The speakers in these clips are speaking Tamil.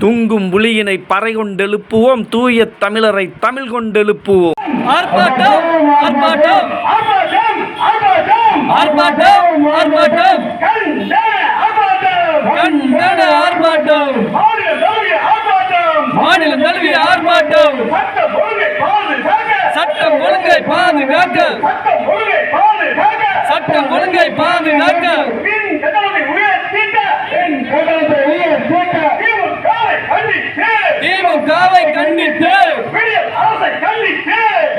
தூங்கும் புலியினை பறை கொண்டெழுப்புவோம், தூய தமிழரை தமிழ் கொண்டெழுப்புவோம். ஆர்ப்பாட்டம் ஆர்ப்பாட்டம் ஆர்ப்பாட்டம் ஆர்ப்பாட்டம் கண்டன ஆர்ப்பாட்டம் மாநிலம் தழுவிய ஆர்ப்பாட்டம் சட்டம் ஒழுங்கை பாதுகாக்க சட்டம் ஒழுங்கை பாதுகாக்க திமுகவை கண்டித்து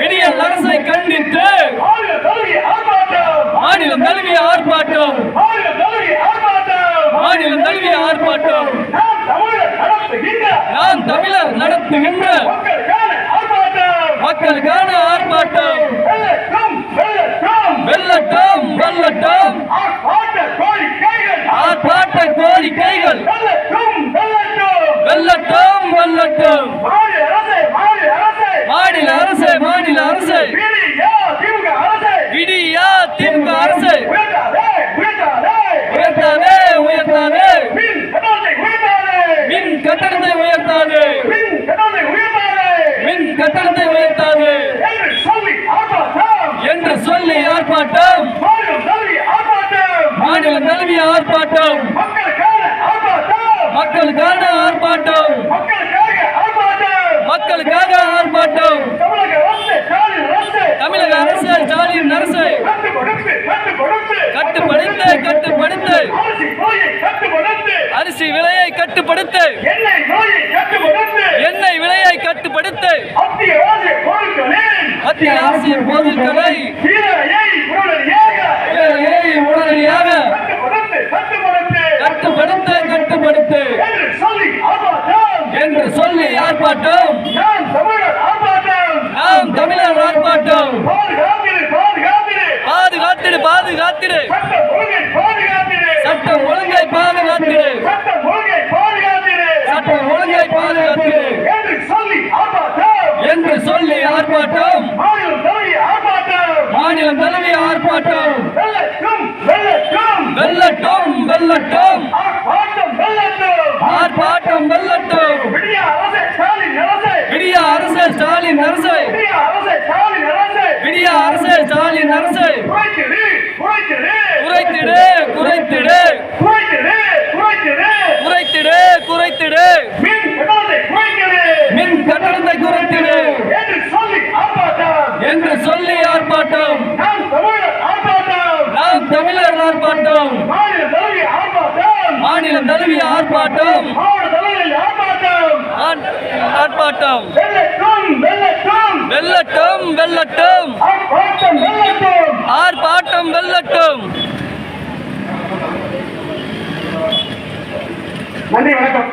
விடியல் அரசை கண்டித்து மாநிலம் தழுவிய ஆர்ப்பாட்டம் மாநிலம் தழுவிய ஆர்ப்பாட்டம் நாம் தமிழர் நடத்துகின்ற மக்களுக்கான ஆர்ப்பாட்டம் வெல்லட்டும் வெல்லட்டும் ஆர்ப்பாட்ட கோரிக்கைகள் வெல்லட்டும் வெல்லட்டும் மாநில அரசு மாநில அரசு விடியா திமுக அரசு உயர்த்தாதே உயர்த்தாதே மின் கட்டணத்தை உயர்த்தாது மின் கட்டணத்தை உயர்த்தாது என்று சொல்லி ஆர்ப்பாட்டம் மாநிலம் தழுவிய ஆர்ப்பாட்டம் மக்களுக்கான ஆர்ப்பாட்டம் மக்களுக்காக ஆர்ப்பாட்டம் தமிழக அரசு ஸ்டாலின் அரசு கட்டுப்படுத்து கட்டுப்படுத்து அரிசி விலையை கட்டுப்படுத்து எண்ணெய் விலையை கட்டுப்படுத்து அத்தியாவசிய பொருட்களை உடனடியாக கட்டுப்படுத்து கட்டுப்படுத்து என்று சொல்லி ஆர்ப்பாட்டம் நாம் தமிழர் ஆர்ப்பாட்டம் பாதுகாத்திடு பாதுகாத்திடு சட்டம் ஒழுங்கை பாதுகாத்திடு சட்டம் ஒழுங்கை பாதுகாத்திடு என்று சொல்லி ஆர்ப்பாட்டம் மாநிலம் தழுவிய ஆர்ப்பாட்டம் வெல்லட்டும் வெல்லட்டும் ஆர்ப்பாட்டம் வெல்லட்டும் விடிய அரசு ஸ்டாலின் அரசு விடிய அரசு ஸ்டாலின் அரசு குறைத்திடு குறைத்திடு குறைத்திடு குறைத்திடு மின் கட்டணத்தை குறைத்திடு என்று சொல்லி ஆர்ப்பாட்டம் நாம் தமிழர் ஆர்ப்பாட்டம் மாநிலம் தழுவிய ஆர்ப்பாட்டம் ஆர்ப்பாட்டம் வெல்லட்டும் வெல்லட்டும் ஆர்ப்பாட்டம் வெல்லட்டும். நன்றி, வணக்கம்.